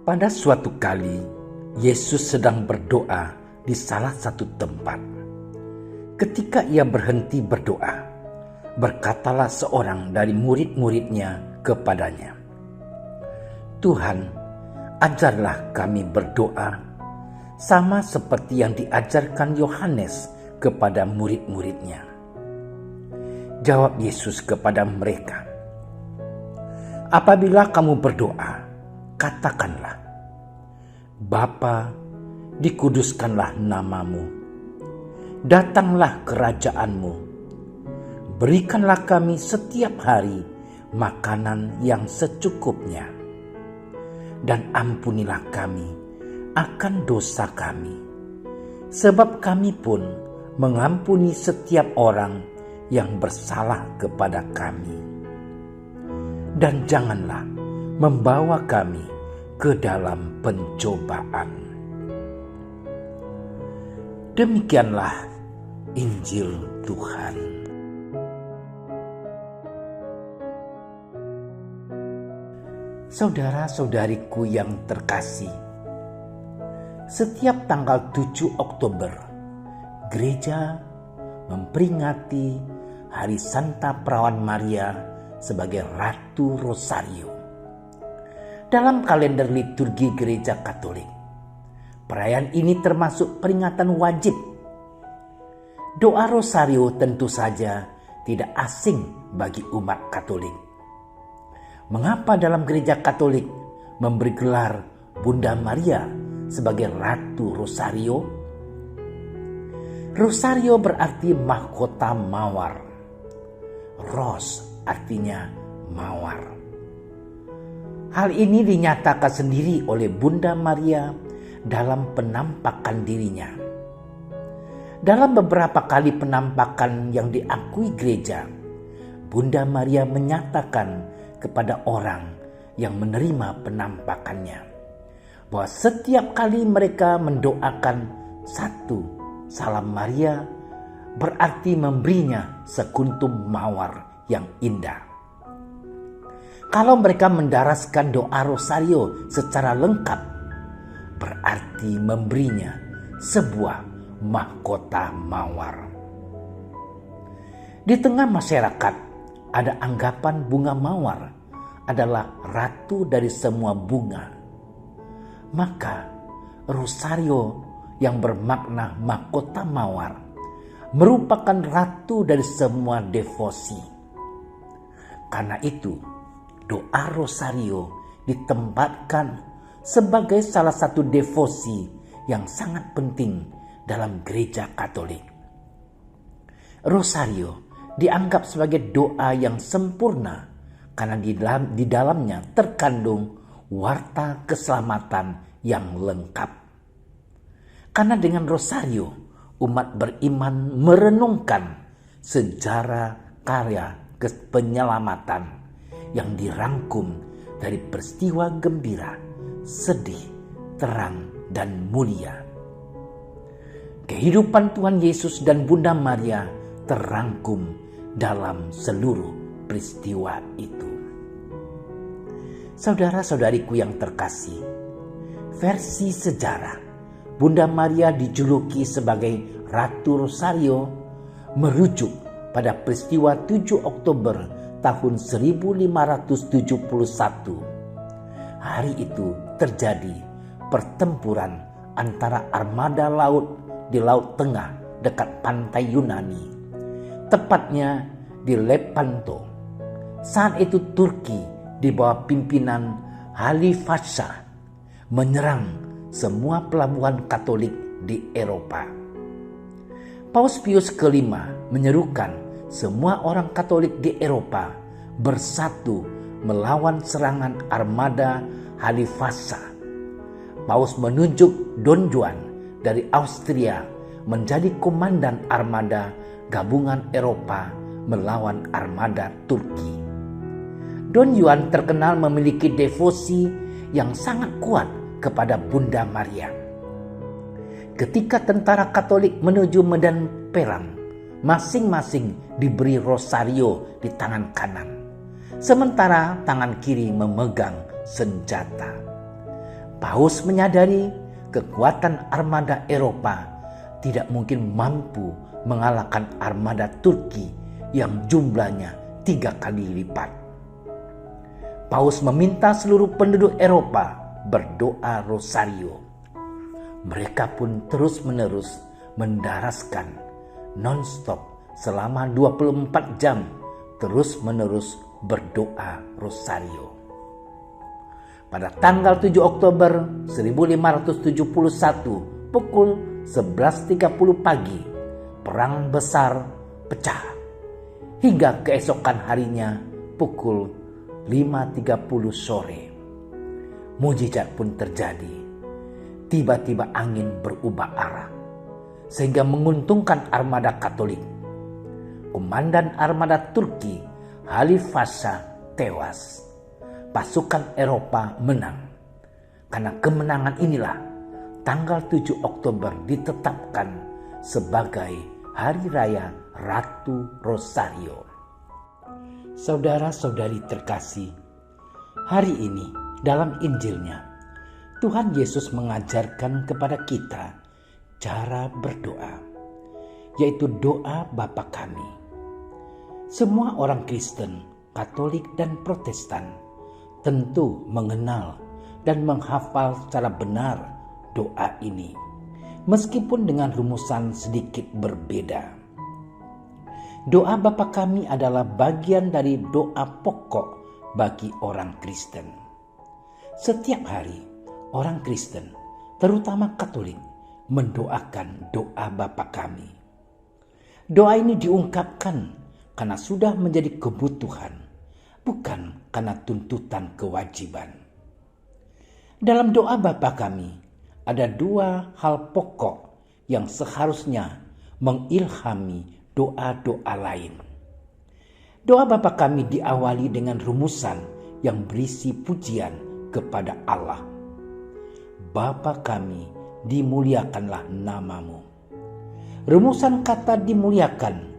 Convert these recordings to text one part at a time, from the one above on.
Pada suatu kali, Yesus sedang berdoa di salah satu tempat. Ketika ia berhenti berdoa, berkatalah seorang dari murid-muridnya kepadanya, "Tuhan, ajarlah kami berdoa, sama seperti yang diajarkan Yohanes kepada murid-muridnya." Jawab Yesus kepada mereka, "Apabila kamu berdoa, katakanlah, Bapa, dikuduskanlah namamu, datanglah kerajaanmu, berikanlah kami setiap hari makanan yang secukupnya, dan ampunilah kami akan dosa kami, sebab kami pun mengampuni setiap orang yang bersalah kepada kami. Dan janganlah membawa kami ke dalam pencobaan." Demikianlah Injil Tuhan. Saudara-saudariku yang terkasih, setiap tanggal 7 Oktober, gereja memperingati Hari Santa Perawan Maria sebagai Ratu Rosario. Dalam kalender liturgi Gereja Katolik, perayaan ini termasuk peringatan wajib. Doa Rosario tentu saja tidak asing bagi umat Katolik. Mengapa dalam Gereja Katolik memberi gelar Bunda Maria sebagai Ratu Rosario? Rosario berarti mahkota mawar. Ros artinya mawar. Hal ini dinyatakan sendiri oleh Bunda Maria dalam penampakan dirinya. Dalam beberapa kali penampakan yang diakui gereja, Bunda Maria menyatakan kepada orang yang menerima penampakannya bahwa setiap kali mereka mendoakan satu Salam Maria berarti memberinya sekuntum mawar yang indah. Kalau mereka mendaraskan doa Rosario secara lengkap, berarti memberinya sebuah mahkota mawar. Di tengah masyarakat ada anggapan bunga mawar adalah ratu dari semua bunga. Maka Rosario yang bermakna mahkota mawar merupakan ratu dari semua devosi. Karena itu, doa Rosario ditempatkan sebagai salah satu devosi yang sangat penting dalam Gereja Katolik. Rosario dianggap sebagai doa yang sempurna karena di dalamnya terkandung warta keselamatan yang lengkap. Karena dengan Rosario, umat beriman merenungkan sejarah karya penyelamatan yang dirangkum dari peristiwa gembira, sedih, terang, dan mulia. Kehidupan Tuhan Yesus dan Bunda Maria terangkum dalam seluruh peristiwa itu. Saudara-saudariku yang terkasih, versi sejarah Bunda Maria dijuluki sebagai Ratu Rosario merujuk pada peristiwa 7 Oktober tahun 1571. Hari itu terjadi pertempuran antara armada laut di Laut Tengah dekat pantai Yunani, tepatnya di Lepanto. Saat itu Turki di bawah pimpinan Halifaskah menyerang semua pelabuhan Katolik di Eropa. Paus Pius kelima menyerukan semua orang Katolik di Eropa bersatu melawan serangan armada Halifaskah. Paus menunjuk Don Juan dari Austria menjadi komandan armada gabungan Eropa melawan armada Turki. Don Juan terkenal memiliki devosi yang sangat kuat kepada Bunda Maria. Ketika tentara Katolik menuju medan perang, masing-masing diberi rosario di tangan kanan, sementara tangan kiri memegang senjata. Paus menyadari kekuatan armada Eropa tidak mungkin mampu mengalahkan armada Turki yang jumlahnya 3 kali lipat. Paus meminta seluruh penduduk Eropa berdoa rosario. Mereka pun terus-menerus mendaraskan non-stop selama 24 jam terus-menerus berdoa rosario. Pada tanggal 7 Oktober 1571 pukul 11.30 pagi, perang besar pecah. Hingga keesokan harinya pukul 5.30 sore, mujizat pun terjadi. Tiba-tiba angin berubah arah, sehingga menguntungkan armada Katolik. Komandan armada Turki, Halif Pasha, tewas. Pasukan Eropa menang. Karena kemenangan inilah tanggal 7 Oktober ditetapkan sebagai Hari Raya Ratu Rosario. Saudara-saudari terkasih, hari ini dalam Injilnya Tuhan Yesus mengajarkan kepada kita cara berdoa, yaitu doa Bapa Kami. Semua orang Kristen, Katolik dan Protestan tentu mengenal dan menghafal secara benar doa ini, meskipun dengan rumusan sedikit berbeda. Doa Bapa Kami adalah bagian dari doa pokok bagi orang Kristen. Setiap hari orang Kristen, terutama Katolik, mendoakan doa Bapa Kami. Doa ini diungkapkan karena sudah menjadi kebutuhan, bukan karena tuntutan kewajiban. Dalam doa Bapa Kami ada 2 hal pokok yang seharusnya mengilhami doa-doa lain. Doa Bapa Kami diawali dengan rumusan yang berisi pujian kepada Allah. Bapa Kami, dimuliakanlah namamu. Rumusan kata dimuliakan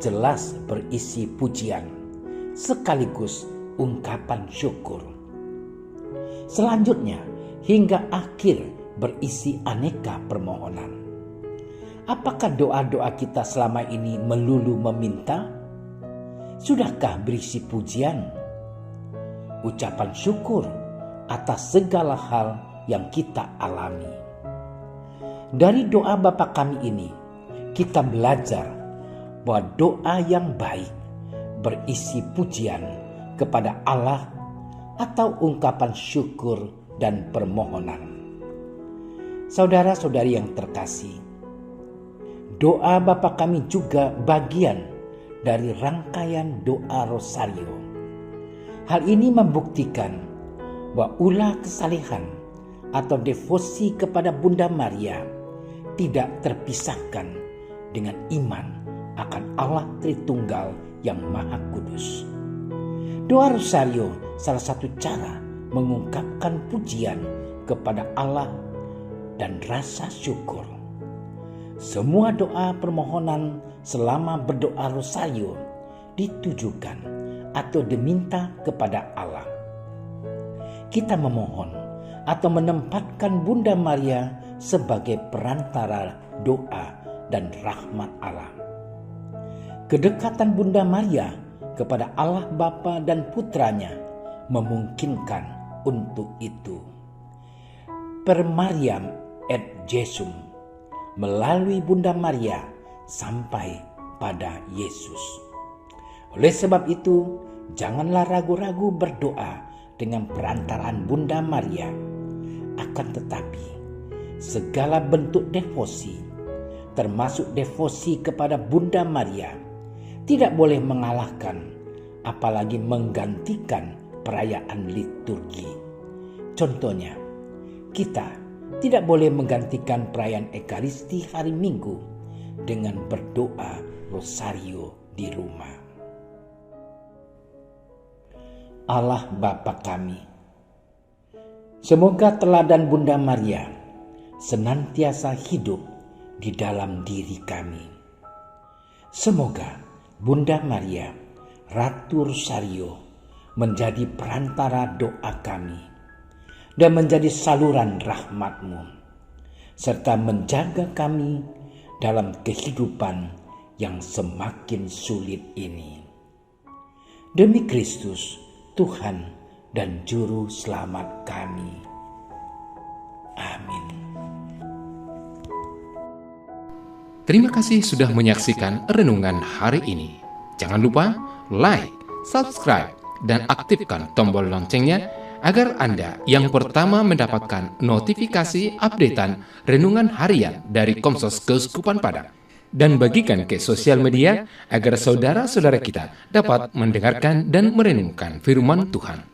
jelas berisi pujian sekaligus ungkapan syukur. Selanjutnya hingga akhir berisi aneka permohonan. Apakah doa-doa kita selama ini melulu meminta? Sudahkah berisi pujian, ucapan syukur atas segala hal yang kita alami? Dari doa Bapa Kami ini, kita belajar bahwa doa yang baik berisi pujian kepada Allah atau ungkapan syukur dan permohonan. Saudara-saudari yang terkasih, doa Bapa Kami juga bagian dari rangkaian doa rosario. Hal ini membuktikan bahwa ulah kesalehan atau devosi kepada Bunda Maria tidak terpisahkan dengan iman akan Allah Tritunggal yang Maha Kudus. Doa rosario salah satu cara mengungkapkan pujian kepada Allah dan rasa syukur. Semua doa permohonan selama berdoa rosario ditujukan atau diminta kepada Allah. Kita memohon atau menempatkan Bunda Maria sebagai perantara doa dan rahmat Allah. Kedekatan Bunda Maria kepada Allah Bapa dan Putranya memungkinkan untuk itu. Per Mariam et Jesum, melalui Bunda Maria sampai pada Yesus. Oleh sebab itu, janganlah ragu-ragu berdoa dengan perantaraan Bunda Maria. Akan tetapi, segala bentuk devosi, termasuk devosi kepada Bunda Maria, tidak boleh mengalahkan, apalagi menggantikan perayaan liturgi. Contohnya, kita tidak boleh menggantikan perayaan Ekaristi hari Minggu dengan berdoa rosario di rumah. Allah Bapa Kami, semoga teladan Bunda Maria senantiasa hidup di dalam diri kami. Semoga Bunda Maria, Ratu Rosario, menjadi perantara doa kami dan menjadi saluran rahmat-Mu, serta menjaga kami dalam kehidupan yang semakin sulit ini. Demi Kristus, Tuhan dan Juru Selamat kami. Amin. Terima kasih sudah menyaksikan renungan hari ini. Jangan lupa like, subscribe, dan aktifkan tombol loncengnya agar Anda yang pertama mendapatkan notifikasi updatean renungan harian dari Komsos Keuskupan Padang. Dan bagikan ke sosial media agar saudara-saudara kita dapat mendengarkan dan merenungkan firman Tuhan.